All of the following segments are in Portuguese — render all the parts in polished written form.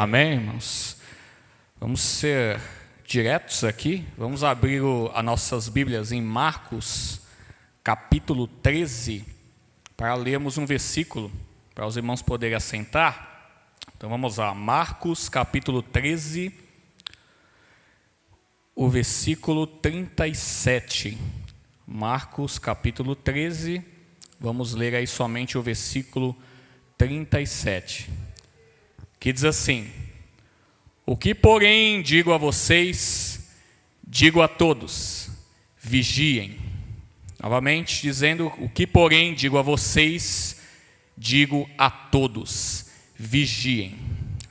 Amém, irmãos? Vamos ser diretos aqui. Vamos abrir as nossas Bíblias em Marcos, capítulo 13, para lermos um versículo, para os irmãos poderem assentar. Então vamos lá, Marcos, capítulo 13, o versículo 37. Marcos, capítulo 13, vamos ler aí somente o versículo 37. Que diz assim: o que, porém, digo a vocês, digo a todos, vigiem. Novamente, dizendo, o que, porém, digo a vocês, digo a todos, vigiem.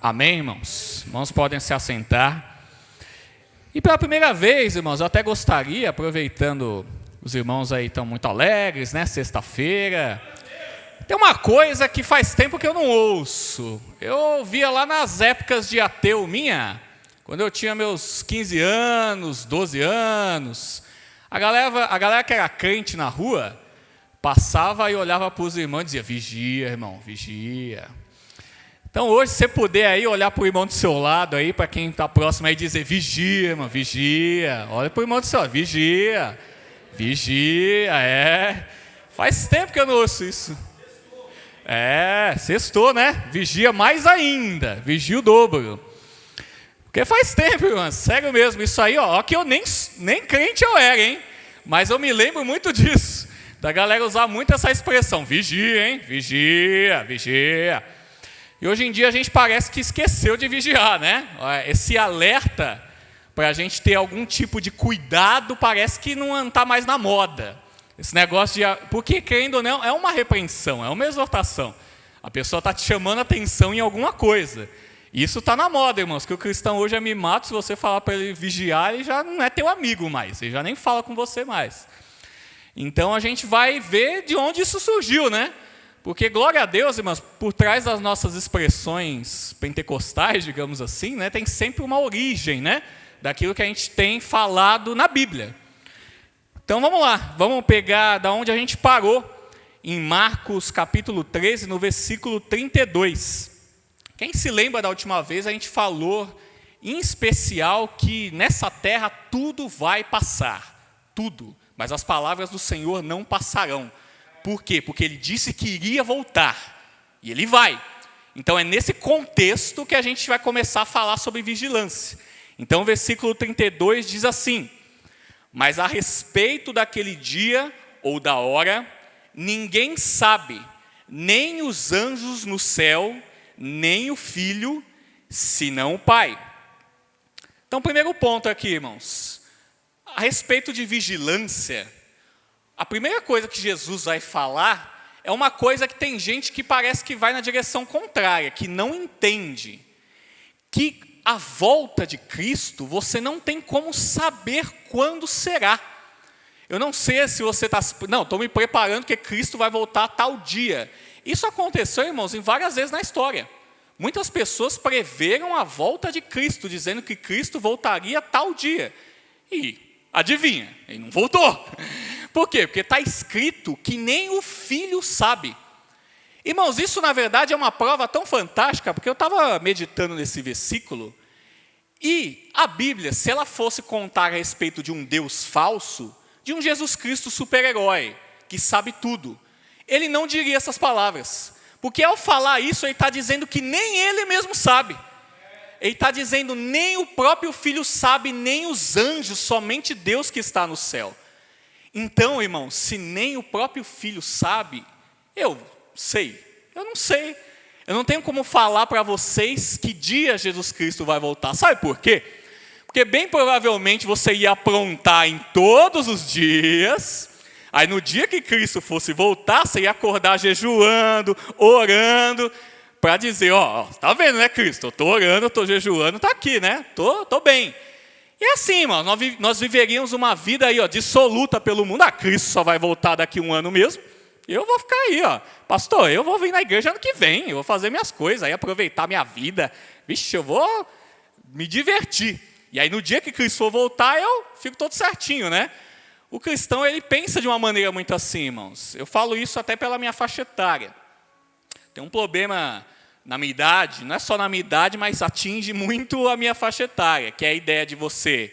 Amém, irmãos? Irmãos podem se assentar. E pela primeira vez, irmãos, eu até gostaria, aproveitando, os irmãos aí estão muito alegres, né? Sexta-feira. Tem uma coisa que faz tempo que eu não ouço. Eu ouvia lá nas épocas de ateu minha, quando eu tinha meus 15 anos, 12 anos. A galera que era crente na rua, passava e olhava para os irmãos e dizia: vigia, irmão, vigia. Então hoje, se você puder aí olhar para o irmão do seu lado, aí, para quem está próximo aí, dizer: vigia, irmão, vigia. Olha para o irmão do seu lado: vigia, vigia, Faz tempo que eu não ouço isso. Sextou, né? Vigia mais ainda, vigia o dobro. Porque faz tempo, irmão, sério mesmo, isso aí, ó, que eu nem crente eu era, hein? Mas eu me lembro muito disso, da galera usar muito essa expressão, vigia, hein? Vigia, vigia. E hoje em dia a gente parece que esqueceu de vigiar, né? Esse alerta para a gente ter algum tipo de cuidado parece que não está mais na moda. Esse negócio porque, querendo ou não, é uma repreensão, é uma exortação. A pessoa está te chamando a atenção em alguma coisa. Isso está na moda, irmãos, que o cristão hoje é mimado. Se você falar para ele vigiar, ele já não é teu amigo mais, ele já nem fala com você mais. Então a gente vai ver de onde isso surgiu, né? Porque, glória a Deus, irmãos, por trás das nossas expressões pentecostais, digamos assim, né, tem sempre uma origem, né, daquilo que a gente tem falado na Bíblia. Então vamos lá, vamos pegar da onde a gente parou, em Marcos capítulo 13, no versículo 32. Quem se lembra da última vez, a gente falou em especial que nessa terra tudo vai passar, tudo, mas as palavras do Senhor não passarão. Por quê? Porque Ele disse que iria voltar, e Ele vai. Então é nesse contexto que a gente vai começar a falar sobre vigilância. Então o versículo 32 diz assim: mas a respeito daquele dia ou da hora, ninguém sabe, nem os anjos no céu, nem o Filho, senão o Pai. Então, primeiro ponto aqui, irmãos, a respeito de vigilância, a primeira coisa que Jesus vai falar é uma coisa que tem gente que parece que vai na direção contrária, que não entende, que a volta de Cristo, você não tem como saber quando será. Eu não sei se você está... Não, estou me preparando porque Cristo vai voltar a tal dia. Isso aconteceu, irmãos, em várias vezes na história. Muitas pessoas preveram a volta de Cristo, dizendo que Cristo voltaria a tal dia. E, adivinha, ele não voltou. Por quê? Porque está escrito que nem o Filho sabe. Irmãos, isso na verdade é uma prova tão fantástica, porque eu estava meditando nesse versículo, e a Bíblia, se ela fosse contar a respeito de um Deus falso, de um Jesus Cristo super-herói, que sabe tudo, ele não diria essas palavras, porque ao falar isso, ele está dizendo que nem ele mesmo sabe. Ele está dizendo, nem o próprio Filho sabe, nem os anjos, somente Deus que está no céu. Então, irmãos, se nem o próprio Filho sabe, eu não sei. Eu não tenho como falar para vocês que dia Jesus Cristo vai voltar. Sabe por quê? Porque bem provavelmente você ia aprontar em todos os dias. Aí no dia que Cristo fosse voltar, você ia acordar jejuando, orando, para dizer: ó, tá vendo, né, Cristo? Eu estou orando, eu estou jejuando, está aqui, né? Tô bem. E assim, irmão, nós viveríamos uma vida aí, ó, dissoluta pelo mundo. Cristo só vai voltar daqui 1 ano mesmo. Eu vou ficar aí, ó. Pastor, eu vou vir na igreja ano que vem, eu vou fazer minhas coisas, aí aproveitar minha vida. Vixe, eu vou me divertir. E aí no dia que Cristo for voltar, eu fico todo certinho, né? O cristão, ele pensa de uma maneira muito assim, irmãos. Eu falo isso até pela minha faixa etária. Tem um problema na minha idade, não é só na minha idade, mas atinge muito a minha faixa etária, que é a ideia de você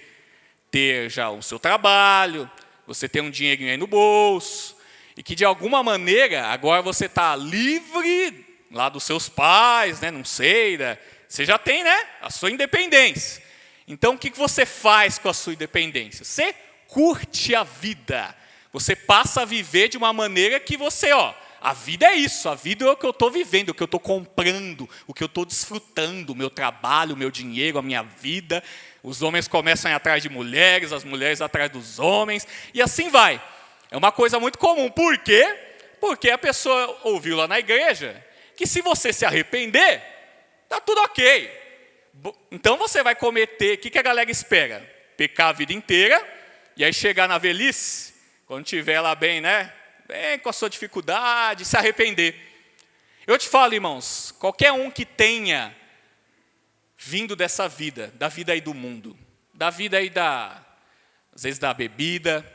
ter já o seu trabalho, você ter um dinheirinho aí no bolso, e que de alguma maneira agora você está livre lá dos seus pais, né? Não sei, né? Você já tem, né, a sua independência. Então o que você faz com a sua independência? Você curte a vida, você passa a viver de uma maneira que você, a vida é isso, a vida é o que eu estou vivendo, o que eu estou comprando, o que eu estou desfrutando, o meu trabalho, o meu dinheiro, a minha vida. Os homens começam a ir atrás de mulheres, as mulheres atrás dos homens, e assim vai. É uma coisa muito comum. Por quê? Porque a pessoa ouviu lá na igreja que se você se arrepender, está tudo ok. Então você vai cometer, o que a galera espera? Pecar a vida inteira, e aí chegar na velhice, quando estiver lá bem, né? Bem com a sua dificuldade, se arrepender. Eu te falo, irmãos, qualquer um que tenha vindo dessa vida, da vida aí do mundo, da vida aí às vezes da bebida,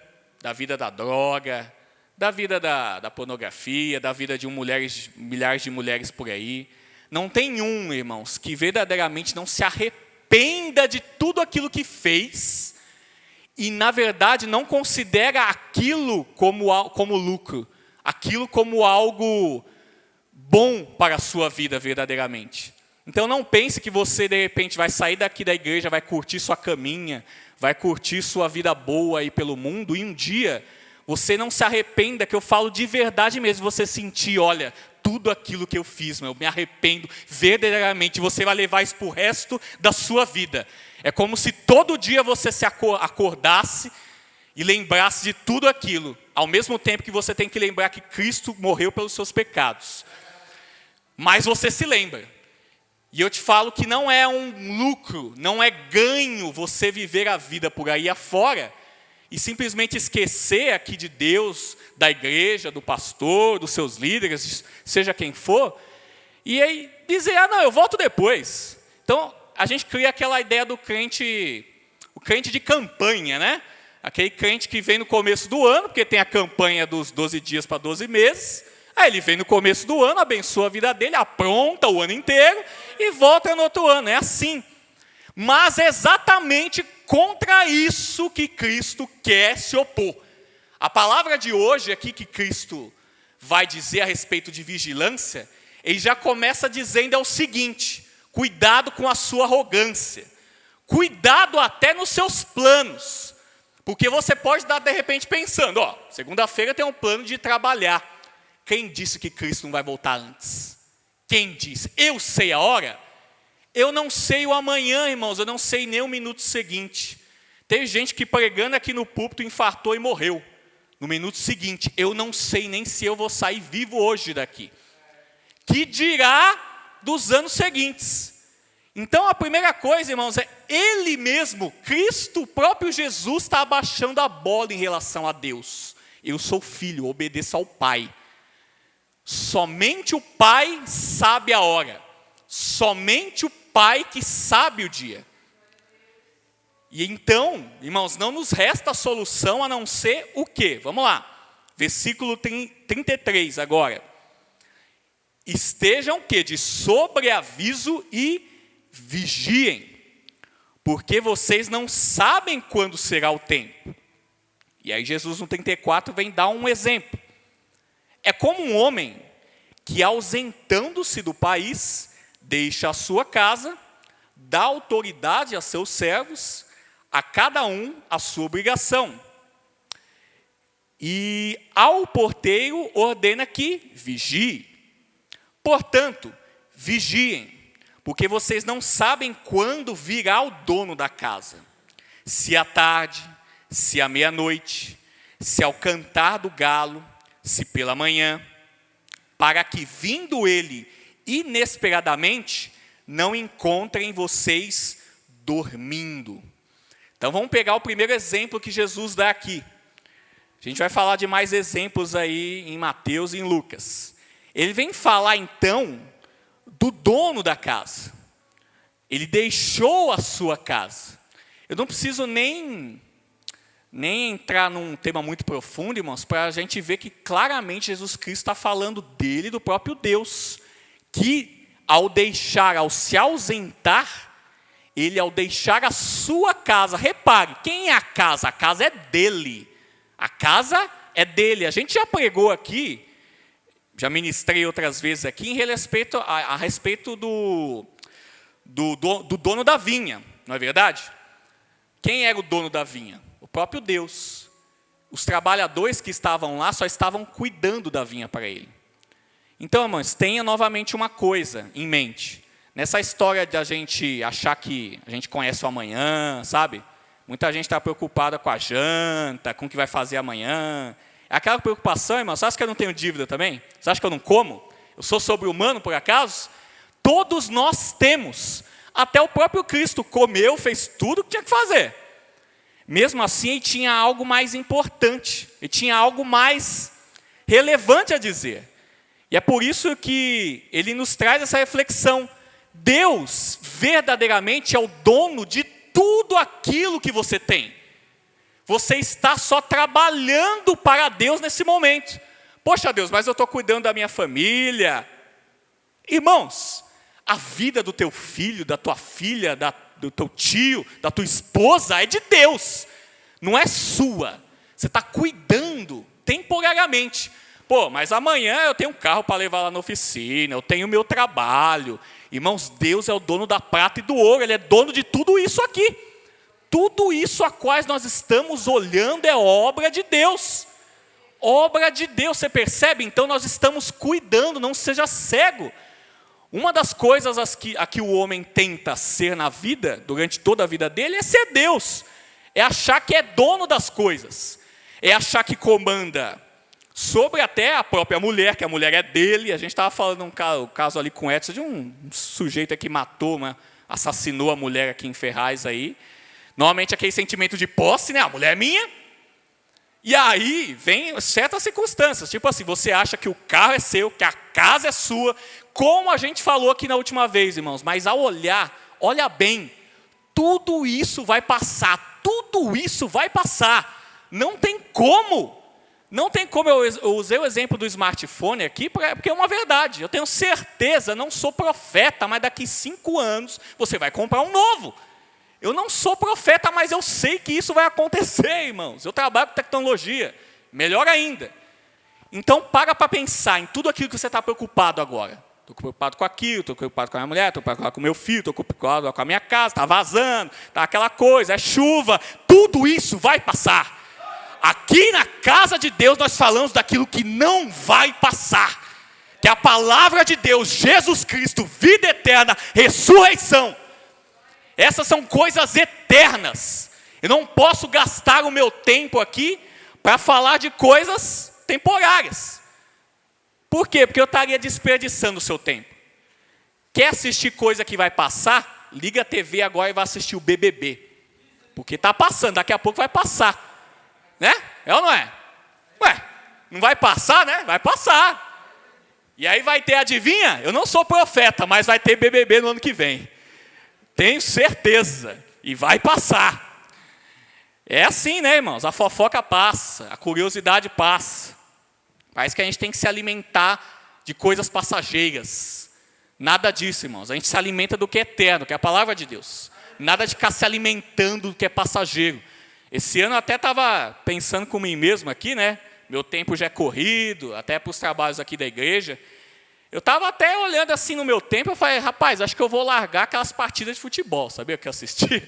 da vida da droga, da vida da pornografia, da vida de milhares de mulheres por aí, não tem um, irmãos, que verdadeiramente não se arrependa de tudo aquilo que fez e, na verdade, não considera aquilo como lucro, aquilo como algo bom para a sua vida verdadeiramente. Então não pense que você, de repente, vai sair daqui da igreja, vai curtir sua caminha, vai curtir sua vida boa aí pelo mundo, e um dia você não se arrependa, que eu falo de verdade mesmo, você sentir, olha, tudo aquilo que eu fiz, eu me arrependo verdadeiramente, você vai levar isso para o resto da sua vida. É como se todo dia você se acordasse e lembrasse de tudo aquilo, ao mesmo tempo que você tem que lembrar que Cristo morreu pelos seus pecados. Mas você se lembra. E eu te falo que não é um lucro, não é ganho você viver a vida por aí afora e simplesmente esquecer aqui de Deus, da igreja, do pastor, dos seus líderes, seja quem for, e aí dizer, não, eu volto depois. Então, a gente cria aquela ideia do crente, o crente de campanha, né? Aquele crente que vem no começo do ano, porque tem a campanha dos 12 dias para 12 meses, aí ele vem no começo do ano, abençoa a vida dele, apronta o ano inteiro e volta no outro ano, é assim. Mas é exatamente contra isso que Cristo quer se opor. A palavra de hoje aqui que Cristo vai dizer a respeito de vigilância, ele já começa dizendo o seguinte: cuidado com a sua arrogância, cuidado até nos seus planos, porque você pode estar de repente pensando, segunda-feira tem um plano de trabalhar. Quem disse que Cristo não vai voltar antes? Quem disse? Eu sei a hora? Eu não sei o amanhã, irmãos, eu não sei nem o minuto seguinte. Tem gente que pregando aqui no púlpito infartou e morreu no minuto seguinte. Eu não sei nem se eu vou sair vivo hoje daqui. Que dirá dos anos seguintes? Então a primeira coisa, irmãos, é Ele mesmo, Cristo, o próprio Jesus, está abaixando a bola em relação a Deus. Eu sou filho, obedeço ao Pai. Somente o Pai sabe a hora. Somente o Pai que sabe o dia. E então, irmãos, não nos resta solução a não ser o quê? Vamos lá. Versículo 33 agora. Estejam o quê? De sobreaviso e vigiem, porque vocês não sabem quando será o tempo. E aí Jesus no 34 vem dar um exemplo. É como um homem que, ausentando-se do país, deixa a sua casa, dá autoridade a seus servos, a cada um a sua obrigação. E ao porteiro ordena que vigie. Portanto, vigiem, porque vocês não sabem quando virá o dono da casa. Se à tarde, se à meia-noite, se ao cantar do galo, se pela manhã, para que, vindo ele inesperadamente, não encontrem vocês dormindo. Então vamos pegar o primeiro exemplo que Jesus dá aqui. A gente vai falar de mais exemplos aí em Mateus e em Lucas. Ele vem falar então do dono da casa. Ele deixou a sua casa. Eu não preciso nem entrar num tema muito profundo, irmãos, para a gente ver que claramente Jesus Cristo está falando dele, do próprio Deus, que ao se ausentar, ele ao deixar a sua casa, repare, quem é a casa? A casa é dele. A casa é dele. A gente já pregou aqui, já ministrei outras vezes aqui, a respeito do dono da vinha, não é verdade? Quem era o dono da vinha? O próprio Deus. Os trabalhadores que estavam lá só estavam cuidando da vinha para ele. Então, irmãos, tenha novamente uma coisa em mente. Nessa história de a gente achar que a gente conhece o amanhã, sabe? Muita gente está preocupada com a janta, com o que vai fazer amanhã. É aquela preocupação, irmão. Você acha que eu não tenho dívida também? Você acha que eu não como? Eu sou sobre-humano, por acaso? Todos nós temos. Até o próprio Cristo comeu, fez tudo o que tinha que fazer. Mesmo assim, ele tinha algo mais importante. Ele tinha algo mais relevante a dizer. E é por isso que ele nos traz essa reflexão. Deus verdadeiramente é o dono de tudo aquilo que você tem. Você está só trabalhando para Deus nesse momento. Poxa Deus, mas eu estou cuidando da minha família. Irmãos, a vida do teu filho, da tua filha, do teu tio, da tua esposa é de Deus. Não é sua. Você está cuidando temporariamente. Pô, mas amanhã eu tenho um carro para levar lá na oficina, eu tenho o meu trabalho. Irmãos, Deus é o dono da prata e do ouro, Ele é dono de tudo isso aqui. Tudo isso a quais nós estamos olhando é obra de Deus. Obra de Deus, você percebe? Então nós estamos cuidando, não seja cego. Uma das coisas a que o homem tenta ser na vida, durante toda a vida dele, é ser Deus. É achar que é dono das coisas. É achar que comanda sobre até a própria mulher, que a mulher é dele. A gente estava falando um caso ali com o Edson, de um sujeito que matou, assassinou a mulher aqui em Ferraz aí. Normalmente aquele sentimento de posse, né? A mulher é minha. E aí vem certas circunstâncias, tipo assim, você acha que o carro é seu, que a casa é sua, como a gente falou aqui na última vez, irmãos, mas ao olhar, olha bem, tudo isso vai passar, tudo isso vai passar, não tem como, eu usei o exemplo do smartphone aqui, porque é uma verdade, eu tenho certeza, não sou profeta, mas daqui 5 anos você vai comprar um novo. Eu não sou profeta, mas eu sei que isso vai acontecer, irmãos. Eu trabalho com tecnologia, melhor ainda. Então, para pensar em tudo aquilo que você está preocupado agora. Estou preocupado com aquilo, estou preocupado com a minha mulher, estou preocupado com o meu filho, estou preocupado com a minha casa, está vazando, está aquela coisa, é chuva. Tudo isso vai passar. Aqui na casa de Deus nós falamos daquilo que não vai passar. Que é a palavra de Deus, Jesus Cristo, vida eterna, ressurreição. Essas são coisas eternas. Eu não posso gastar o meu tempo aqui para falar de coisas temporárias. Por quê? Porque eu estaria desperdiçando o seu tempo. Quer assistir coisa que vai passar? Liga a TV agora e vai assistir o BBB. Porque está passando, daqui a pouco vai passar. Né? É ou não é? Ué, não vai passar, né? Vai passar. E aí vai ter, adivinha? Eu não sou profeta, mas vai ter BBB no ano que vem. Tenho certeza. E vai passar. É assim, né, irmãos? A fofoca passa, a curiosidade passa. Parece que a gente tem que se alimentar de coisas passageiras. Nada disso, irmãos. A gente se alimenta do que é eterno, que é a palavra de Deus. Nada de ficar se alimentando do que é passageiro. Esse ano eu até estava pensando com mim mesmo aqui, né? Meu tempo já é corrido, até para os trabalhos aqui da igreja. Eu estava até olhando assim no meu tempo, eu falei, rapaz, acho que eu vou largar aquelas partidas de futebol, sabia que eu assisti?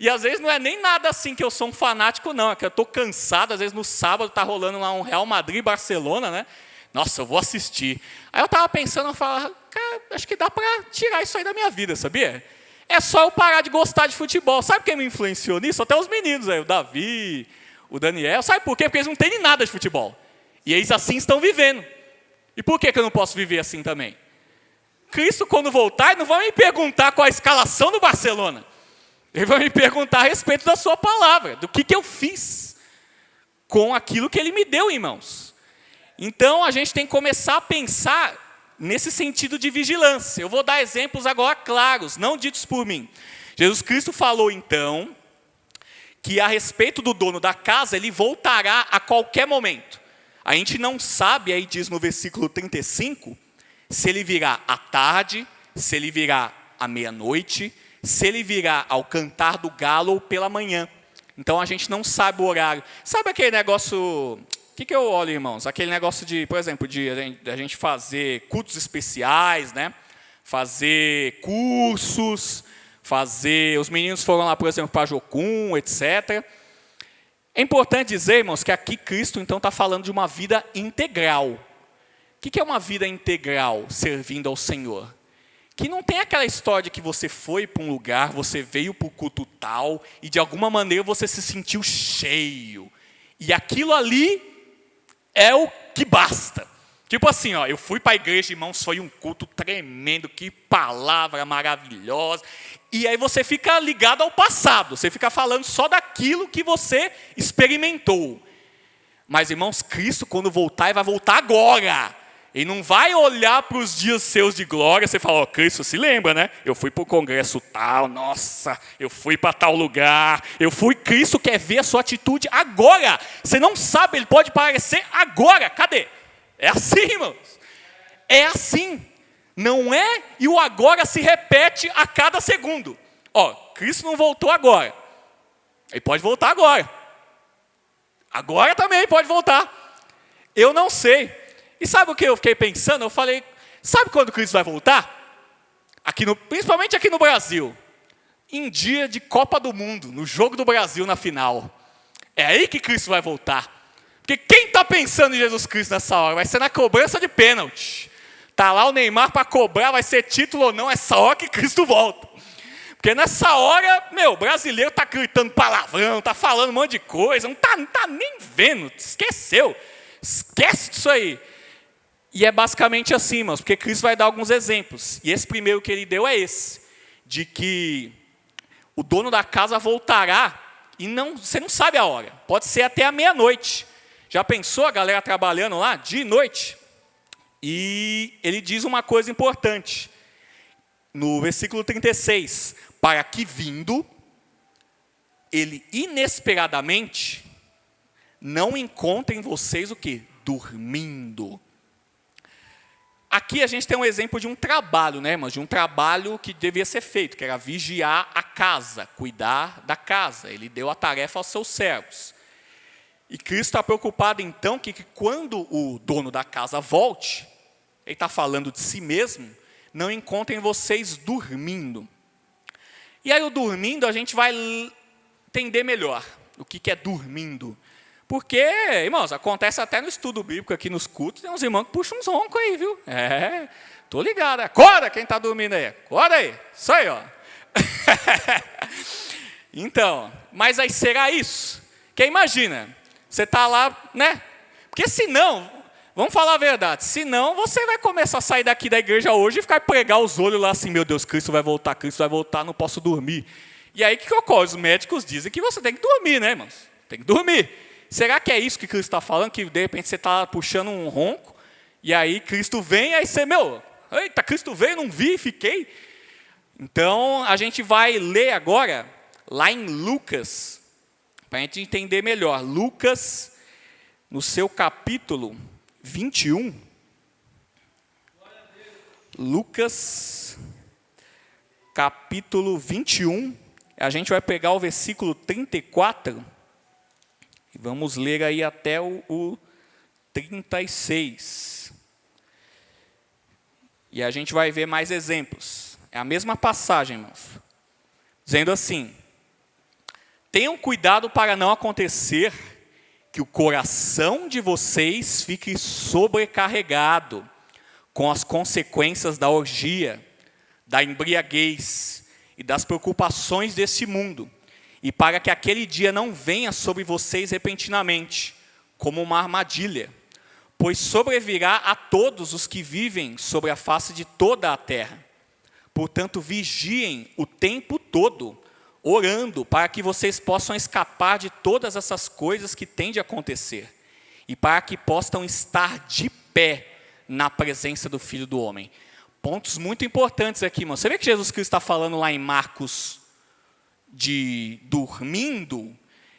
E às vezes não é nem nada assim que eu sou um fanático, não, é que eu estou cansado, às vezes no sábado está rolando lá um Real Madrid e Barcelona, né? Nossa, eu vou assistir. Aí eu estava pensando, eu falava, cara, acho que dá para tirar isso aí da minha vida, sabia? É só eu parar de gostar de futebol. Sabe quem me influenciou nisso? Até os meninos aí, o Davi, o Daniel. Sabe por quê? Porque eles não têm nada de futebol. E eles assim estão vivendo. E por que eu não posso viver assim também? Cristo, quando voltar, não vai me perguntar qual a escalação do Barcelona. Ele vai me perguntar a respeito da sua palavra, do que eu fiz com aquilo que Ele me deu, irmãos. Então, a gente tem que começar a pensar nesse sentido de vigilância. Eu vou dar exemplos agora claros, não ditos por mim. Jesus Cristo falou, então, que a respeito do dono da casa, Ele voltará a qualquer momento. A gente não sabe, aí diz no versículo 35, se ele virá à tarde, se ele virá à meia-noite, se ele virá ao cantar do galo ou pela manhã. Então a gente não sabe o horário. Sabe aquele negócio, o que eu olho, irmãos? Aquele negócio de, por exemplo, de a gente fazer cultos especiais, né? Fazer cursos, os meninos foram lá, por exemplo, para Jocum, etc. É importante dizer, irmãos, que aqui Cristo, então, está falando de uma vida integral. O que é uma vida integral servindo ao Senhor? Que não tem aquela história de que você foi para um lugar, você veio para o culto tal, e de alguma maneira você se sentiu cheio. E aquilo ali é o que basta. Tipo assim, ó, eu fui para a igreja, irmãos, foi um culto tremendo, que palavra maravilhosa. E aí você fica ligado ao passado, você fica falando só daquilo que você experimentou. Mas, irmãos, Cristo, quando voltar, ele vai voltar agora. Ele não vai olhar para os dias seus de glória, você fala, ó, Cristo, se lembra, né? Eu fui para o congresso tal, nossa, eu fui para tal lugar, Cristo quer ver a sua atitude agora. Você não sabe, ele pode aparecer agora, cadê? É assim, irmãos. É assim. Não é, e o agora se repete a cada segundo. Ó, Cristo não voltou agora. Ele pode voltar agora. Agora também pode voltar. Eu não sei. E sabe o que eu fiquei pensando? Eu falei, sabe quando Cristo vai voltar? Principalmente aqui no Brasil. Em dia de Copa do Mundo, no jogo do Brasil na final. É aí que Cristo vai voltar. Porque quem está pensando em Jesus Cristo nessa hora? Vai ser na cobrança de pênalti. Está lá o Neymar para cobrar, vai ser título ou não, essa hora que Cristo volta. Porque nessa hora, o brasileiro está gritando palavrão, está falando um monte de coisa, não tá nem vendo, esqueceu. Esquece disso aí. E é basicamente assim, irmãos, porque Cristo vai dar alguns exemplos. E esse primeiro que ele deu é esse, de que o dono da casa voltará e você não sabe a hora. Pode ser até a meia-noite. Já pensou a galera trabalhando lá, dia e noite? E ele diz uma coisa importante, no versículo 36, para que vindo, ele inesperadamente não encontre em vocês o quê? Dormindo. Aqui a gente tem um exemplo de um trabalho, né, irmãos? De um trabalho que devia ser feito, que era vigiar a casa, cuidar da casa. Ele deu a tarefa aos seus servos. E Cristo está preocupado, então, que quando o dono da casa volte, ele está falando de si mesmo, não encontrem vocês dormindo. E aí o dormindo a gente vai entender melhor o que é dormindo. Porque, irmãos, acontece até no estudo bíblico aqui nos cultos, tem uns irmãos que puxam uns roncos aí, viu? Tô ligado. Acorda quem está dormindo aí. Acorda aí. Isso aí, ó. Então, mas aí será isso? Porque imagina, você está lá, né? Porque senão, vamos falar a verdade, senão você vai começar a sair daqui da igreja hoje e ficar pregar os olhos lá assim, meu Deus, Cristo vai voltar, não posso dormir. E aí o que ocorre? Os médicos dizem que você tem que dormir, né, irmãos? Tem que dormir. Será que é isso que Cristo está falando? Que de repente você está puxando um ronco, e aí Cristo vem, aí você, eita, Cristo veio, não vi, fiquei. Então, a gente vai ler agora, lá em Lucas, para a gente entender melhor. Lucas, no seu capítulo 21. Lucas, capítulo 21. A gente vai pegar o versículo 34. E vamos ler aí até o 36. E a gente vai ver mais exemplos. É a mesma passagem, irmãos. Dizendo assim: tenham cuidado para não acontecer que o coração de vocês fique sobrecarregado com as consequências da orgia, da embriaguez e das preocupações desse mundo, e para que aquele dia não venha sobre vocês repentinamente, como uma armadilha, pois sobrevirá a todos os que vivem sobre a face de toda a terra. Portanto, vigiem o tempo todo, orando para que vocês possam escapar de todas essas coisas que têm de acontecer, e para que possam estar de pé na presença do Filho do Homem. Pontos muito importantes aqui, irmão. Você vê que Jesus Cristo está falando lá em Marcos de dormindo,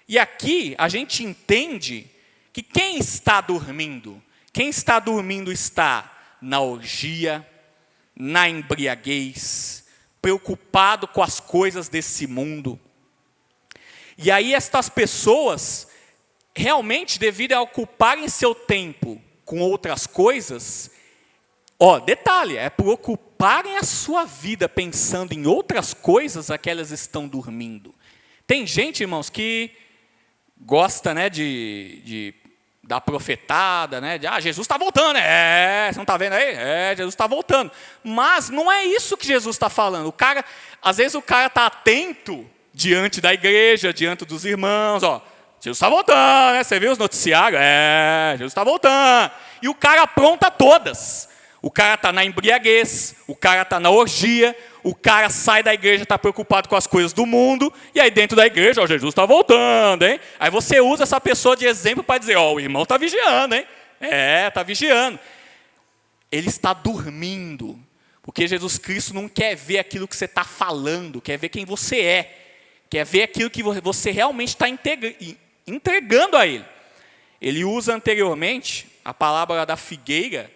e aqui a gente entende que quem está dormindo? Quem está dormindo está na orgia, na embriaguez, preocupado com as coisas desse mundo. E aí estas pessoas, realmente, devido a ocuparem seu tempo com outras coisas, detalhe, é por ocuparem a sua vida pensando em outras coisas, é que elas estão dormindo. Tem gente, irmãos, que gosta, né, de dar profetada, né, de Jesus está voltando, você não está vendo aí? Jesus está voltando. Mas não é isso que Jesus está falando. Às vezes o cara está atento diante da igreja, diante dos irmãos, Jesus está voltando, né? Você viu os noticiários? Jesus está voltando. E o cara apronta todas. O cara está na embriaguez, o cara está na orgia, o cara sai da igreja, está preocupado com as coisas do mundo, e aí dentro da igreja, Jesus está voltando, hein? Aí você usa essa pessoa de exemplo para dizer, o irmão está vigiando, hein? Está vigiando. Ele está dormindo, porque Jesus Cristo não quer ver aquilo que você está falando, quer ver quem você é, quer ver aquilo que você realmente está entregando a Ele. Ele usa anteriormente a palavra da figueira,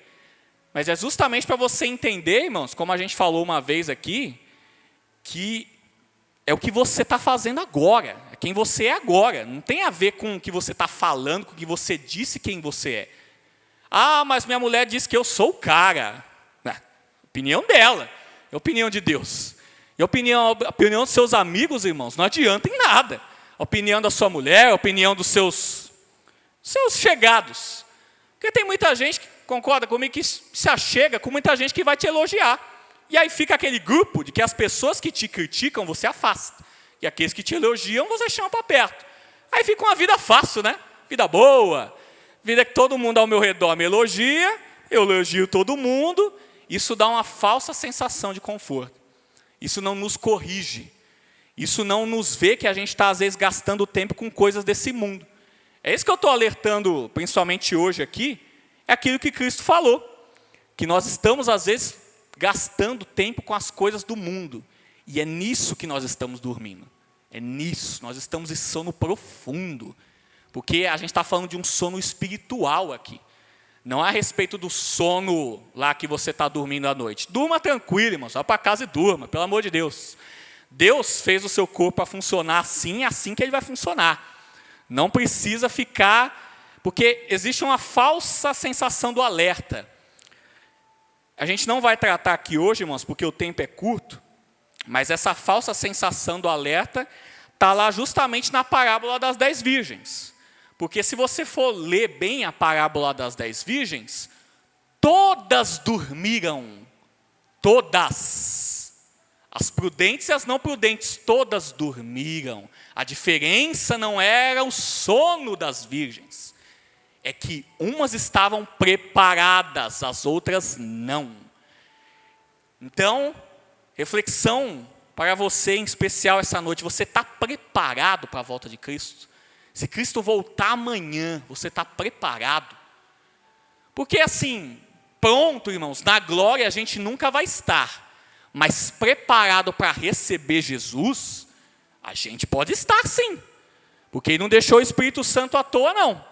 mas é justamente para você entender, irmãos, como a gente falou uma vez aqui, que é o que você está fazendo agora, é quem você é agora. Não tem a ver com o que você está falando, com o que você disse quem você é. Mas minha mulher disse que eu sou o cara. Opinião dela, é a opinião de Deus. E a opinião dos seus amigos, irmãos, não adianta em nada. A opinião da sua mulher, a opinião dos seus chegados. Porque tem muita gente que concorda comigo que se achega com muita gente que vai te elogiar. E aí fica aquele grupo de que as pessoas que te criticam, você afasta. E aqueles que te elogiam, você chama para perto. Aí fica uma vida fácil, né? Vida boa. Vida que todo mundo ao meu redor me elogia, eu elogio todo mundo. Isso dá uma falsa sensação de conforto. Isso não nos corrige. Isso não nos vê que a gente está, às vezes, gastando tempo com coisas desse mundo. É isso que eu estou alertando, principalmente hoje aqui, é aquilo que Cristo falou, que nós estamos, às vezes, gastando tempo com as coisas do mundo, e é nisso que nós estamos dormindo, é nisso, nós estamos em sono profundo, porque a gente está falando de um sono espiritual aqui, não é a respeito do sono lá que você está dormindo à noite. Durma tranquilo, irmão, vá para casa e durma, pelo amor de Deus. Deus fez o seu corpo para funcionar assim, é assim que ele vai funcionar. Não precisa ficar, porque existe uma falsa sensação do alerta. A gente não vai tratar aqui hoje, irmãos, porque o tempo é curto, mas essa falsa sensação do alerta está lá justamente na parábola das 10 virgens. Porque se você for ler bem a parábola das 10 virgens, todas dormiram, todas. As prudentes e as não prudentes, todas dormiram. A diferença não era o sono das virgens, é que umas estavam preparadas, as outras não. Então, reflexão para você em especial essa noite, você está preparado para a volta de Cristo? Se Cristo voltar amanhã, você está preparado? Porque assim, pronto, irmãos, na glória a gente nunca vai estar, mas preparado para receber Jesus, a gente pode estar sim, porque Ele não deixou o Espírito Santo à toa não.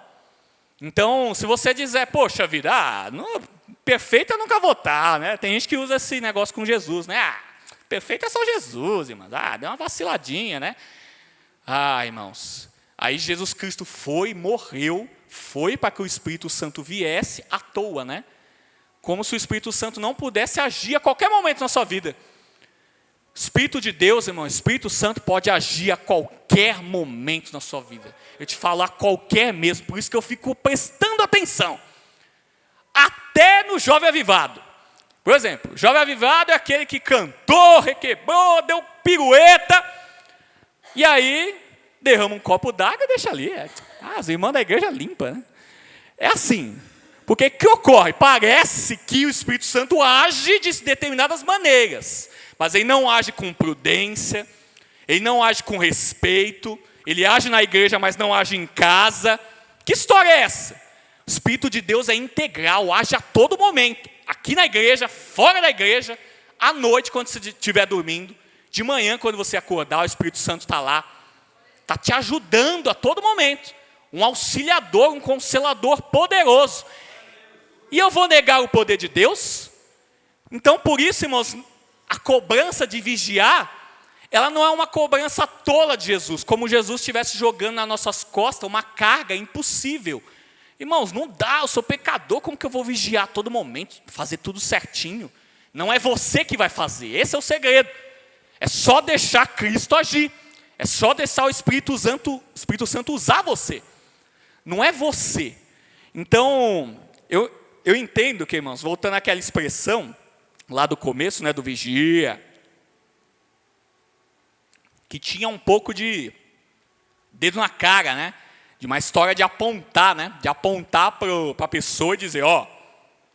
Então, se você dizer, poxa vida, perfeito eu nunca vou estar, né? Tem gente que usa esse negócio com Jesus, né? Perfeito é só Jesus, irmãos, deu uma vaciladinha, né? Irmãos, aí Jesus Cristo morreu, foi para que o Espírito Santo viesse à toa, né? Como se o Espírito Santo não pudesse agir a qualquer momento na sua vida. Espírito de Deus, irmão, Espírito Santo pode agir a qualquer momento na sua vida. Eu te falo a qualquer mesmo, por isso que eu fico prestando atenção. Até no jovem avivado. Por exemplo, o jovem avivado é aquele que cantou, requebrou, deu pirueta, e aí derrama um copo d'água e deixa ali. As irmãs da igreja limpa, né? É assim. Porque o que ocorre? Parece que o Espírito Santo age de determinadas maneiras, mas ele não age com prudência, ele não age com respeito, ele age na igreja, mas não age em casa. Que história é essa? O Espírito de Deus é integral, age a todo momento, aqui na igreja, fora da igreja, à noite quando você estiver dormindo, de manhã quando você acordar, o Espírito Santo está lá, está te ajudando a todo momento, um auxiliador, um consolador poderoso. E eu vou negar o poder de Deus? Então, por isso, irmãos, a cobrança de vigiar, ela não é uma cobrança tola de Jesus, como Jesus estivesse jogando nas nossas costas uma carga impossível. Irmãos, não dá, eu sou pecador, como que eu vou vigiar a todo momento, fazer tudo certinho? Não é você que vai fazer, esse é o segredo. É só deixar Cristo agir, é só deixar o Espírito Santo usar você. Não é você. Então, eu entendo que, irmãos, voltando àquela expressão lá do começo, né, do vigia, que tinha um pouco de dedo na cara, né? De uma história de apontar, né? De apontar para a pessoa e dizer, ó,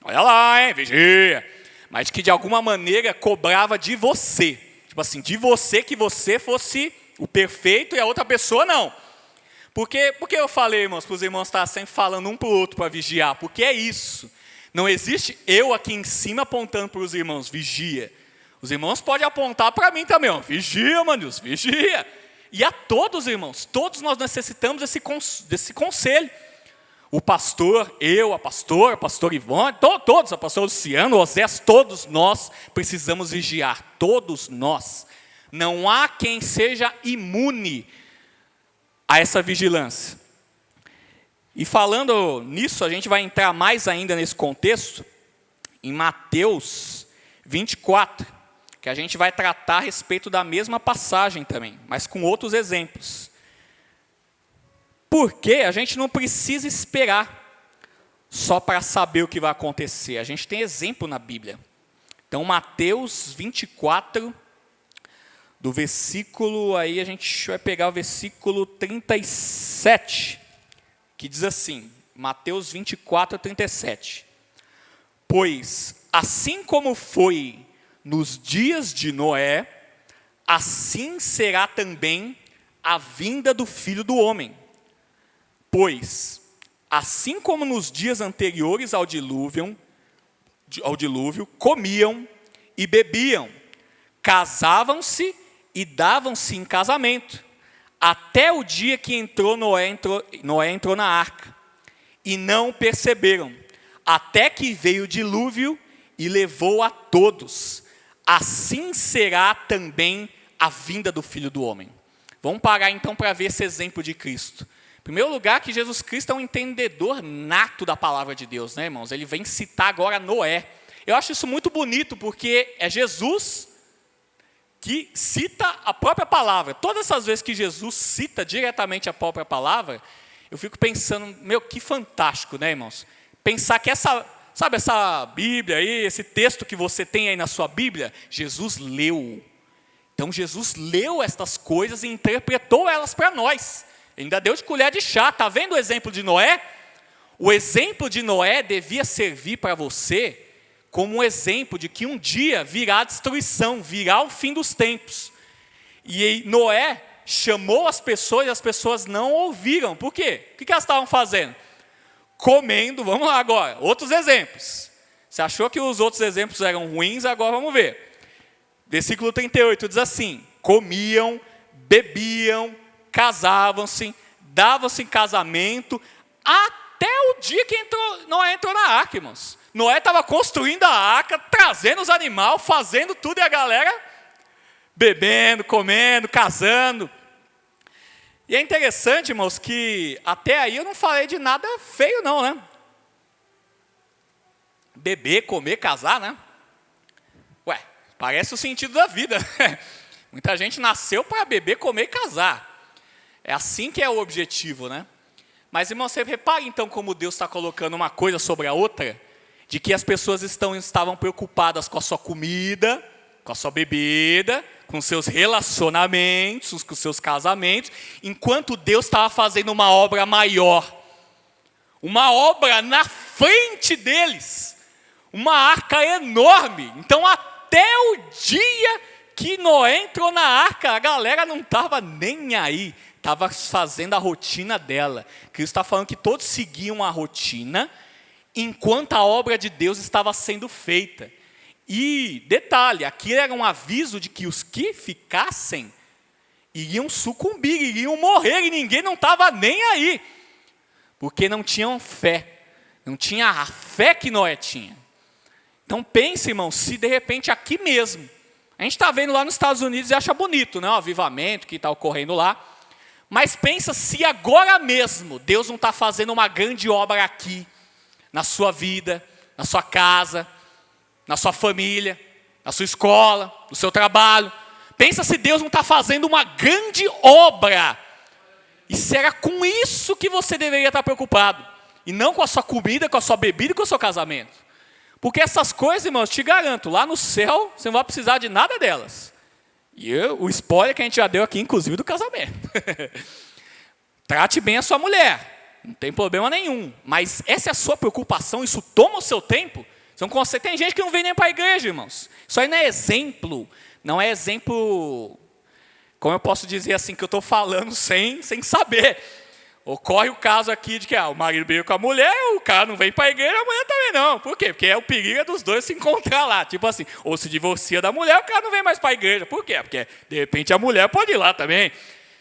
olha lá, hein, vigia. Mas que de alguma maneira cobrava de você. Tipo assim, de você que você fosse o perfeito e a outra pessoa não. Porque eu falei, irmãos, para os irmãos estar sempre falando um para o outro para vigiar? Porque é isso. Não existe eu aqui em cima apontando para os irmãos, vigia. Os irmãos podem apontar para mim também, ó, vigia, Deus, vigia. E a todos, irmãos, todos nós necessitamos desse conselho. O pastor, eu, a pastor Ivone, todos, a pastor Luciano, o Osés, todos nós precisamos vigiar, todos nós. Não há quem seja imune a essa vigilância. E falando nisso, a gente vai entrar mais ainda nesse contexto, em Mateus 24, que a gente vai tratar a respeito da mesma passagem também, mas com outros exemplos. Porque a gente não precisa esperar só para saber o que vai acontecer. A gente tem exemplo na Bíblia. Então, Mateus 24, do versículo, aí a gente vai pegar o versículo 37, que diz assim, Mateus 24, 37. Pois, assim como foi nos dias de Noé, assim será também a vinda do Filho do Homem. Pois, assim como nos dias anteriores ao dilúvio, comiam e bebiam, casavam-se e davam-se em casamento, até o dia que Noé entrou na arca, e não perceberam, até que veio o dilúvio e levou a todos. Assim será também a vinda do Filho do Homem. Vamos parar então para ver esse exemplo de Cristo. Em primeiro lugar, que Jesus Cristo é um entendedor nato da palavra de Deus, né, irmãos? Ele vem citar agora Noé. Eu acho isso muito bonito, porque é Jesus que cita a própria palavra. Todas essas vezes que Jesus cita diretamente a própria palavra, eu fico pensando, meu, que fantástico, né, irmãos? Pensar que essa Bíblia aí, esse texto que você tem aí na sua Bíblia, Jesus leu. Então Jesus leu estas coisas e interpretou elas para nós. Ele ainda deu de colher de chá. Está vendo o exemplo de Noé? O exemplo de Noé devia servir para você como um exemplo de que um dia virá a destruição, virá o fim dos tempos. E Noé chamou as pessoas e as pessoas não ouviram. Por quê? O que elas estavam fazendo? Comendo, vamos lá agora, outros exemplos. Você achou que os outros exemplos eram ruins, agora vamos ver. Versículo 38 diz assim, comiam, bebiam, casavam-se, davam-se em casamento, até o dia que Noé entrou na arca, irmãos. Noé estava construindo a arca, trazendo os animais, fazendo tudo, e a galera bebendo, comendo, casando. E é interessante, irmãos, que até aí eu não falei de nada feio não, né? Beber, comer, casar, né? Ué, parece o sentido da vida. Muita gente nasceu para beber, comer e casar. É assim que é o objetivo, né? Mas, irmão, você repare então como Deus está colocando uma coisa sobre a outra, de que as pessoas estavam preocupadas com a sua comida, com a sua bebida, com seus relacionamentos, com seus casamentos, enquanto Deus estava fazendo uma obra maior, uma obra na frente deles, uma arca enorme. Então, até o dia que Noé entrou na arca, a galera não estava nem aí, estava fazendo a rotina dela. Cristo está falando que todos seguiam a rotina, enquanto a obra de Deus estava sendo feita. E, detalhe, aqui era um aviso de que os que ficassem iriam sucumbir, iriam morrer, e ninguém não estava nem aí, porque não tinham fé, não tinha a fé que Noé tinha. Então pense, irmão, se de repente aqui mesmo, a gente está vendo lá nos Estados Unidos e acha bonito, né, o avivamento que está ocorrendo lá, mas pensa se agora mesmo Deus não está fazendo uma grande obra aqui, na sua vida, na sua casa, na sua família, na sua escola, no seu trabalho. Pensa se Deus não está fazendo uma grande obra. E será com isso que você deveria estar preocupado. E não com a sua comida, com a sua bebida e com o seu casamento. Porque essas coisas, irmãos, te garanto, lá no céu você não vai precisar de nada delas. E o spoiler que a gente já deu aqui, inclusive do casamento. Trate bem a sua mulher. Não tem problema nenhum. Mas essa é a sua preocupação, isso toma o seu tempo. Tem gente que não vem nem para a igreja, irmãos. Isso aí não é exemplo. Não é exemplo, como eu posso dizer assim, que eu estou falando sem saber. Ocorre o caso aqui de que o marido veio com a mulher, o cara não vem para a igreja, a mulher também não. Por quê? Porque o perigo dos dois se encontrar lá. Tipo assim, ou se divorcia da mulher, o cara não vem mais para a igreja. Por quê? Porque de repente a mulher pode ir lá também.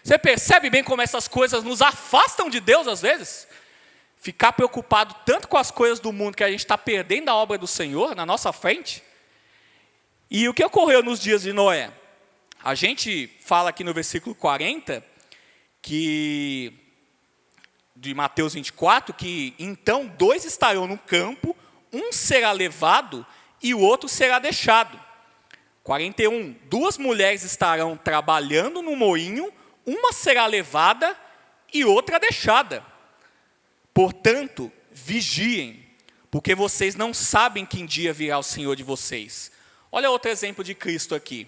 Você percebe bem como essas coisas nos afastam de Deus às vezes? Ficar preocupado tanto com as coisas do mundo que a gente está perdendo a obra do Senhor na nossa frente. E o que ocorreu nos dias de Noé? A gente fala aqui no versículo 40, de Mateus 24, que então 2 estarão no campo, um será levado e o outro será deixado. 41, 2 mulheres estarão trabalhando no moinho, uma será levada e outra deixada. Portanto, vigiem, porque vocês não sabem que dia virá o Senhor de vocês. Olha outro exemplo de Cristo aqui.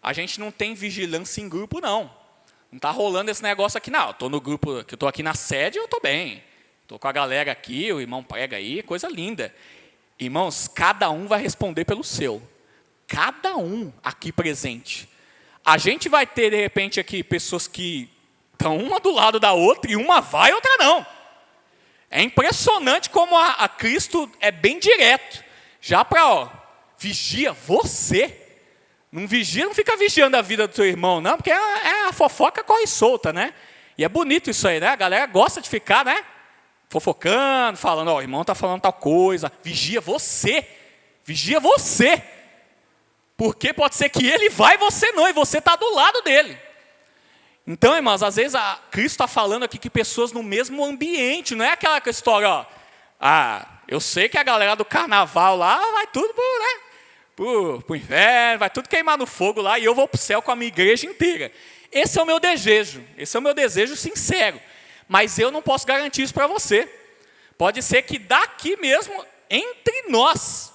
A gente não tem vigilância em grupo, não. Não está rolando esse negócio aqui, não. Eu estou no grupo, que eu estou aqui na sede, eu estou bem. Estou com a galera aqui, o irmão prega aí, coisa linda. Irmãos, cada um vai responder pelo seu. Cada um aqui presente. A gente vai ter, de repente, aqui pessoas que estão uma do lado da outra, e uma vai e outra não. É impressionante como a Cristo é bem direto. Já para, vigia você. Não vigia, não fica vigiando a vida do seu irmão, não, porque a fofoca corre solta, né? E é bonito isso aí, né? A galera gosta de ficar, né? Fofocando, falando, o irmão está falando tal coisa. Vigia você. Vigia você. Porque pode ser que ele vai e você não, e você está do lado dele. Então, irmãos, às vezes Cristo está falando aqui que pessoas no mesmo ambiente, não é aquela história, eu sei que a galera do carnaval lá vai tudo pro inferno, vai tudo queimar no fogo lá, e eu vou para o céu com a minha igreja inteira. Esse é o meu desejo sincero. Mas eu não posso garantir isso para você. Pode ser que daqui mesmo, entre nós,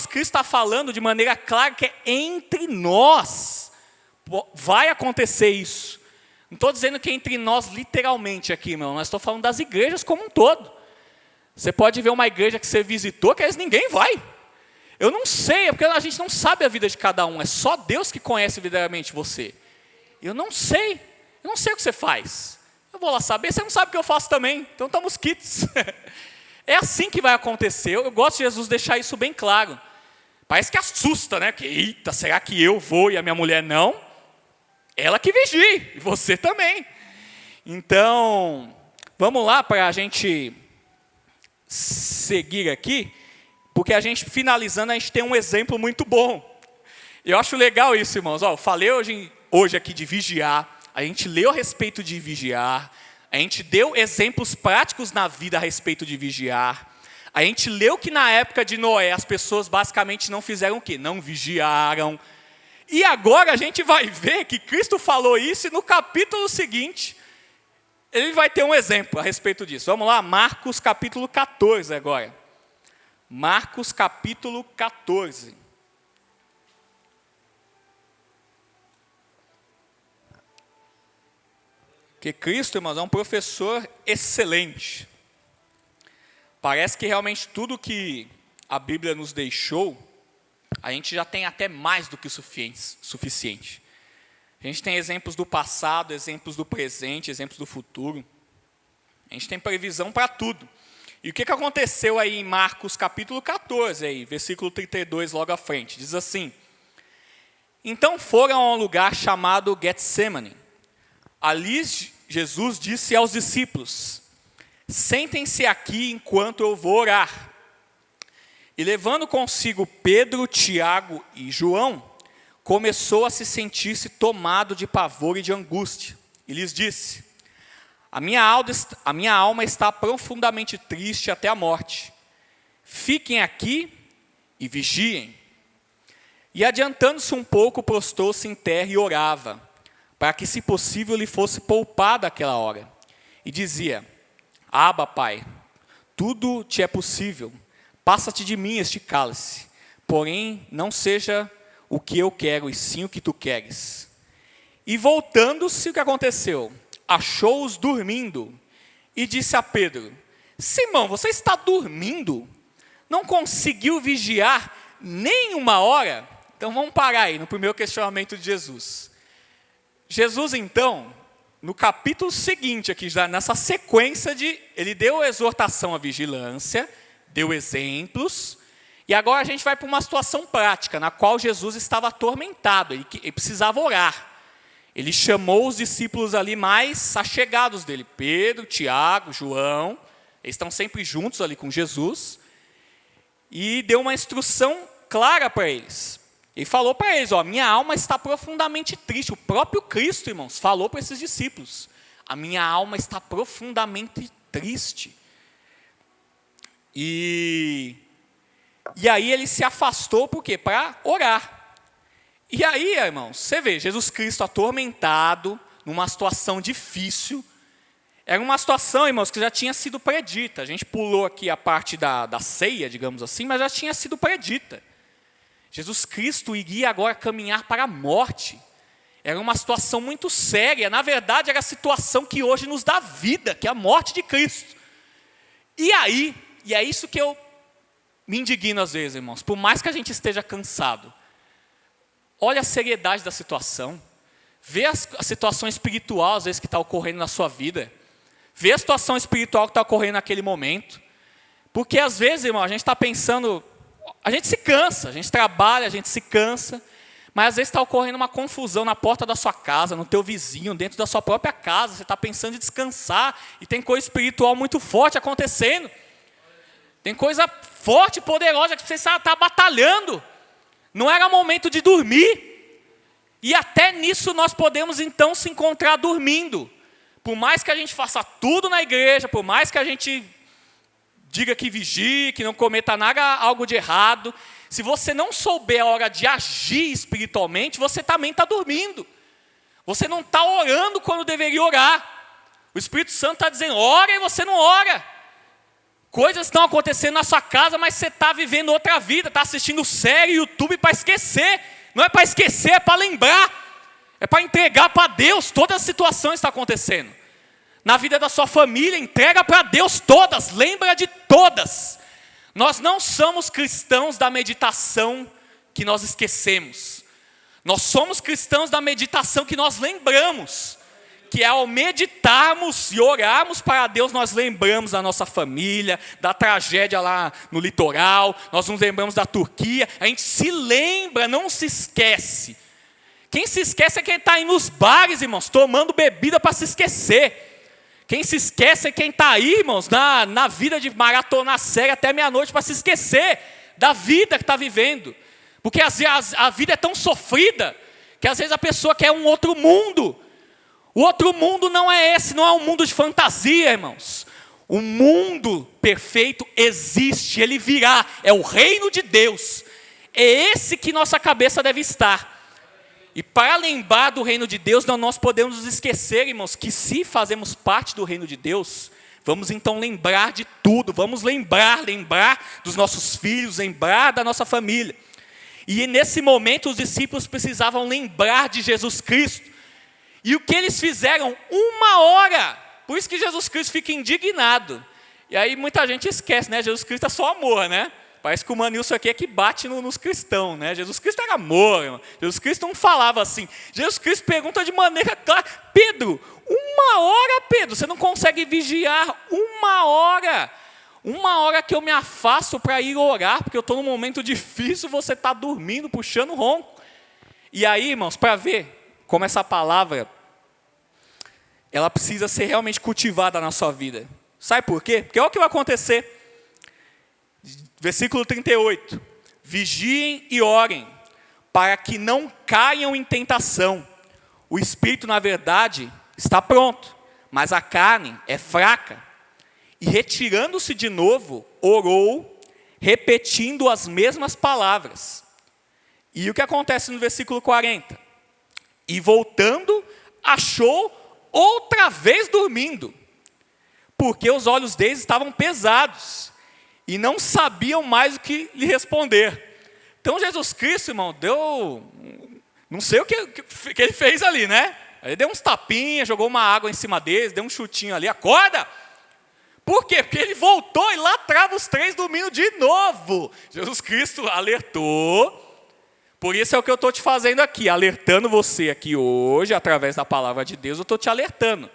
Cristo está falando de maneira clara que é entre nós. Vai acontecer isso. Não estou dizendo que é entre nós literalmente aqui, irmão, mas estou falando das igrejas como um todo. Você pode ver uma igreja que você visitou, que às vezes ninguém vai. Eu não sei, é porque a gente não sabe a vida de cada um, é só Deus que conhece verdadeiramente você. Eu não sei o que você faz. Eu vou lá saber, você não sabe o que eu faço também, então estamos quites. É assim que vai acontecer, eu gosto de Jesus deixar isso bem claro. Parece que assusta, né? Porque, eita, será que eu vou e a minha mulher não? Ela que vigie, e você também. Então, vamos lá para a gente seguir aqui, porque a gente, finalizando, a gente tem um exemplo muito bom. Eu acho legal isso, irmãos. Eu falei hoje aqui de vigiar, a gente leu a respeito de vigiar, a gente deu exemplos práticos na vida a respeito de vigiar, a gente leu que na época de Noé as pessoas basicamente não fizeram o quê? Não vigiaram. E agora a gente vai ver que Cristo falou isso e no capítulo seguinte, ele vai ter um exemplo a respeito disso. Vamos lá, Marcos capítulo 14 agora. Marcos capítulo 14. Porque Cristo, irmãos, é um professor excelente. Parece que realmente tudo que a Bíblia nos deixou, a gente já tem até mais do que o suficiente. A gente tem exemplos do passado, exemplos do presente, exemplos do futuro. A gente tem previsão para tudo. E o que aconteceu aí em Marcos capítulo 14, aí, versículo 32, logo à frente? Diz assim: então foram a um lugar chamado Getsemane. Ali Jesus disse aos discípulos: sentem-se aqui enquanto eu vou orar. E levando consigo Pedro, Tiago e João, começou a se sentir-se tomado de pavor e de angústia. E lhes disse: a minha alma está profundamente triste até a morte. Fiquem aqui e vigiem. E adiantando-se um pouco, prostou-se em terra e orava, para que, se possível, lhe fosse poupada aquela hora. E dizia: Abba, Pai, tudo te é possível. Passa-te de mim este cálice. Porém, não seja o que eu quero, e sim o que tu queres. E voltando-se, o que aconteceu? Achou-os dormindo e disse a Pedro: Simão, você está dormindo? Não conseguiu vigiar nem uma hora? Então vamos parar aí no primeiro questionamento de Jesus. Jesus, então, no capítulo seguinte, aqui já nessa sequência ele deu a exortação à vigilância, deu exemplos, e agora a gente vai para uma situação prática, na qual Jesus estava atormentado, ele precisava orar. Ele chamou os discípulos ali mais achegados dele, Pedro, Tiago, João, eles estão sempre juntos ali com Jesus, e deu uma instrução clara para eles. Ele falou para eles: minha alma está profundamente triste. O próprio Cristo, irmãos, falou para esses discípulos: a minha alma está profundamente triste. E aí ele se afastou, por quê? Para orar. E aí, irmãos, você vê, Jesus Cristo atormentado, numa situação difícil. Era uma situação, irmãos, que já tinha sido predita. A gente pulou aqui a parte da ceia, digamos assim, mas já tinha sido predita. Jesus Cristo iria agora caminhar para a morte. Era uma situação muito séria. Na verdade, era a situação que hoje nos dá vida, que é a morte de Cristo. E é isso que eu me indigno às vezes, irmãos. Por mais que a gente esteja cansado, olha a seriedade da situação. Vê a situação espiritual, às vezes, que está ocorrendo na sua vida. Vê a situação espiritual que está ocorrendo naquele momento. Porque às vezes, irmão, a gente está pensando... A gente se cansa, a gente trabalha, a gente se cansa, mas às vezes está ocorrendo uma confusão na porta da sua casa, no teu vizinho, dentro da sua própria casa. Você está pensando em descansar e tem coisa espiritual muito forte acontecendo. Tem coisa forte, poderosa, que você está batalhando. Não era momento de dormir. E até nisso nós podemos então se encontrar dormindo. Por mais que a gente faça tudo na igreja, por mais que a gente diga que vigie, que não cometa nada, algo de errado, se você não souber a hora de agir espiritualmente, você também está dormindo. Você não está orando quando deveria orar. O Espírito Santo está dizendo: ora, e você não ora. Coisas estão acontecendo na sua casa, mas você está vivendo outra vida, está assistindo série, YouTube para esquecer. Não é para esquecer, é para lembrar. É para entregar para Deus todas as situações que estão acontecendo. Na vida da sua família, entrega para Deus todas, lembra de todas. Nós não somos cristãos da meditação que nós esquecemos. Nós somos cristãos da meditação que nós lembramos. Que ao meditarmos e orarmos para Deus, nós lembramos da nossa família, da tragédia lá no litoral, nós nos lembramos da Turquia. A gente se lembra, não se esquece. Quem se esquece é quem está aí nos bares, irmãos, tomando bebida para se esquecer. Quem se esquece é quem está aí, irmãos, na vida de maratona séria até meia-noite para se esquecer da vida que está vivendo. Porque a vida é tão sofrida que às vezes a pessoa quer um outro mundo. O outro mundo não é esse, não é um mundo de fantasia, irmãos. O mundo perfeito existe, ele virá, é o reino de Deus. É esse que nossa cabeça deve estar. E para lembrar do reino de Deus, não nós podemos nos esquecer, irmãos, que se fazemos parte do reino de Deus, vamos então lembrar de tudo, vamos lembrar dos nossos filhos, lembrar da nossa família. E nesse momento os discípulos precisavam lembrar de Jesus Cristo. E o que eles fizeram? 1 hora. Por isso que Jesus Cristo fica indignado. E aí muita gente esquece, né? Jesus Cristo é só amor, né? Parece que o Manilson aqui é que bate nos cristãos, né? Jesus Cristo era amor, irmão. Jesus Cristo não falava assim. Jesus Cristo pergunta de maneira clara: Pedro, 1 hora, Pedro, você não consegue vigiar 1 hora. 1 hora que eu me afasto para ir orar, porque eu estou num momento difícil, você está dormindo, puxando ronco. E aí, irmãos, para ver como essa palavra, ela precisa ser realmente cultivada na sua vida. Sabe por quê? Porque olha o que vai acontecer. Versículo 38. Vigiem e orem, para que não caiam em tentação. O espírito, na verdade, está pronto, mas a carne é fraca. E retirando-se de novo, orou, repetindo as mesmas palavras. E o que acontece no versículo 40? E voltando, achou outra vez dormindo, porque os olhos deles estavam pesados, e não sabiam mais o que lhe responder. Então Jesus Cristo, irmão, não sei o que ele fez ali, né? Ele deu uns tapinhas, jogou uma água em cima deles, deu um chutinho ali, acorda! Por quê? Porque ele voltou e lá trava os três dormindo de novo. Jesus Cristo alertou. Por isso é o que eu estou te fazendo aqui, alertando você aqui hoje, através da palavra de Deus, eu estou te alertando.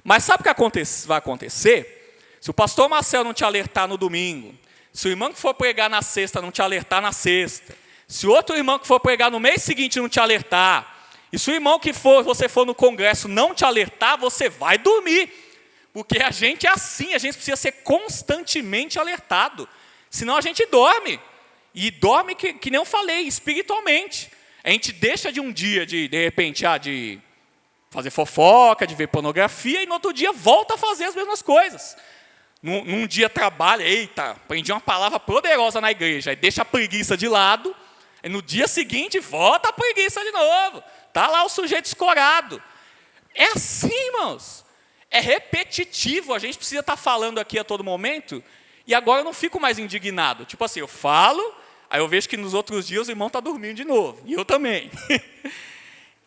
Mas sabe o que vai acontecer? Se o pastor Marcelo não te alertar no domingo, se o irmão que for pregar na sexta não te alertar na sexta, se o outro irmão que for pregar no mês seguinte não te alertar, e se o irmão que você for no congresso não te alertar, você vai dormir. Porque a gente é assim, a gente precisa ser constantemente alertado. Senão a gente dorme. E dorme, que nem eu falei, espiritualmente. A gente deixa de um dia, de repente, de fazer fofoca, de ver pornografia, e no outro dia volta a fazer as mesmas coisas. Num dia trabalha, eita, aprendi uma palavra poderosa na igreja, aí deixa a preguiça de lado, e no dia seguinte volta a preguiça de novo. Está lá o sujeito escorado. É assim, irmãos. É repetitivo, a gente precisa estar falando aqui a todo momento, e agora eu não fico mais indignado. Tipo assim, eu falo, aí eu vejo que nos outros dias o irmão está dormindo de novo, e eu também.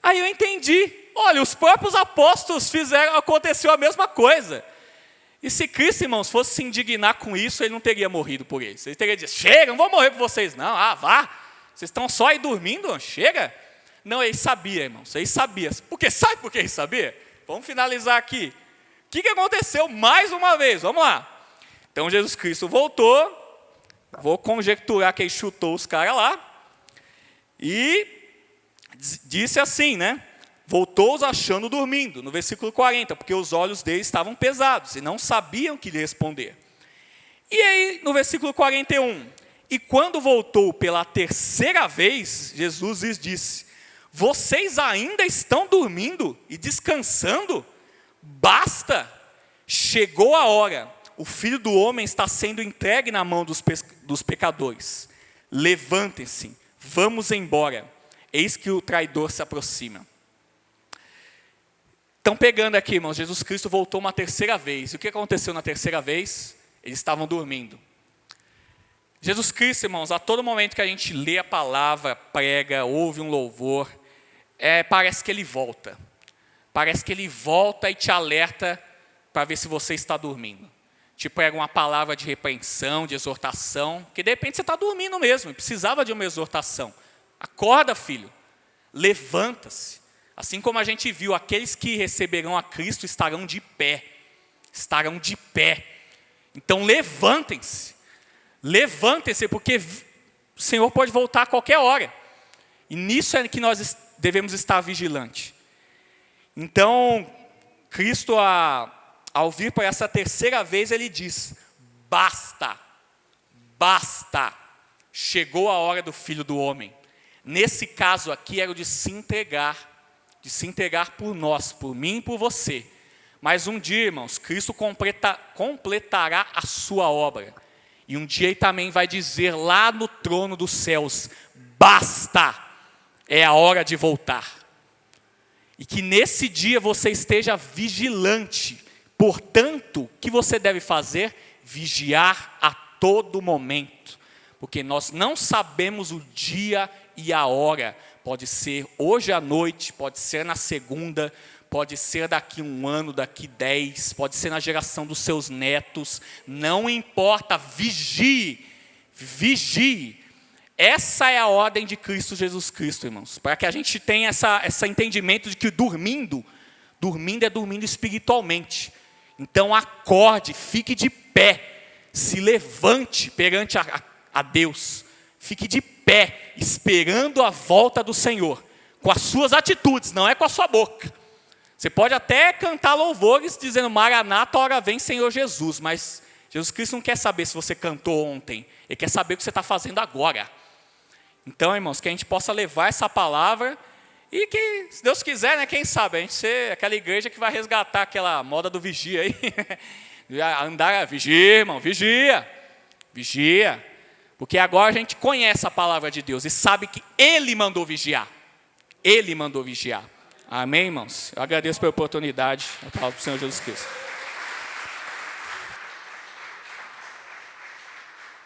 Aí eu entendi, olha, os próprios apóstolos aconteceu a mesma coisa. E se Cristo, irmãos, fosse se indignar com isso, ele não teria morrido por eles. Ele teria dito, chega, não vou morrer por vocês não, vá, vocês estão só aí dormindo, chega. Não, ele sabia, irmãos, ele sabia. Sabe por que ele sabia? Vamos finalizar aqui. O que aconteceu mais uma vez? Vamos lá. Então Jesus Cristo voltou, vou conjecturar que ele chutou os caras lá, e disse assim, né? Voltou-os achando dormindo, no versículo 40, porque os olhos deles estavam pesados, e não sabiam o que lhe responder. E aí, no versículo 41, e quando voltou pela terceira vez, Jesus lhes disse, vocês ainda estão dormindo e descansando? Basta, chegou a hora, o Filho do Homem está sendo entregue na mão dos pecadores. Levantem-se, vamos embora, eis que o traidor se aproxima. Então, pegando aqui, irmãos, Jesus Cristo voltou uma terceira vez. E o que aconteceu na terceira vez? Eles estavam dormindo. Jesus Cristo, irmãos, a todo momento que a gente lê a palavra, prega, ouve um louvor, parece que ele volta. Parece que ele volta e te alerta para ver se você está dormindo. Te prega uma palavra de repreensão, de exortação, que de repente você está dormindo mesmo, e precisava de uma exortação. Acorda, filho, levanta-se. Assim como a gente viu, aqueles que receberão a Cristo estarão de pé. Estarão de pé. Então levantem-se. Levantem-se, porque o Senhor pode voltar a qualquer hora. E nisso é que nós devemos estar vigilantes. Então, Cristo, ao vir para essa terceira vez, ele diz, basta, basta, chegou a hora do Filho do Homem. Nesse caso aqui era o de se entregar por nós, por mim e por você. Mas um dia, irmãos, Cristo completará a sua obra. E um dia ele também vai dizer lá no trono dos céus, basta, é a hora de voltar. E que nesse dia você esteja vigilante. Portanto, o que você deve fazer? Vigiar a todo momento. Porque nós não sabemos o dia e a hora. Pode ser hoje à noite, pode ser na segunda, pode ser daqui 1 ano, daqui 10, pode ser na geração dos seus netos. Não importa, vigie, vigie. Essa é a ordem de Cristo Jesus Cristo, irmãos. Para que a gente tenha esse entendimento de que dormindo é dormindo espiritualmente. Então acorde, fique de pé, se levante perante a Deus. Fique de pé, esperando a volta do Senhor. Com as suas atitudes, não é com a sua boca. Você pode até cantar louvores dizendo, Maranata, hora vem Senhor Jesus. Mas Jesus Cristo não quer saber se você cantou ontem, Ele quer saber o que você está fazendo agora. Então, irmãos, que a gente possa levar essa palavra e que, se Deus quiser, né, quem sabe, a gente ser aquela igreja que vai resgatar aquela moda do vigia aí. Andar, vigia, irmão, vigia. Vigia. Porque agora a gente conhece a palavra de Deus e sabe que Ele mandou vigiar. Ele mandou vigiar. Amém, irmãos? Eu agradeço pela oportunidade. A palavra do Senhor Jesus Cristo.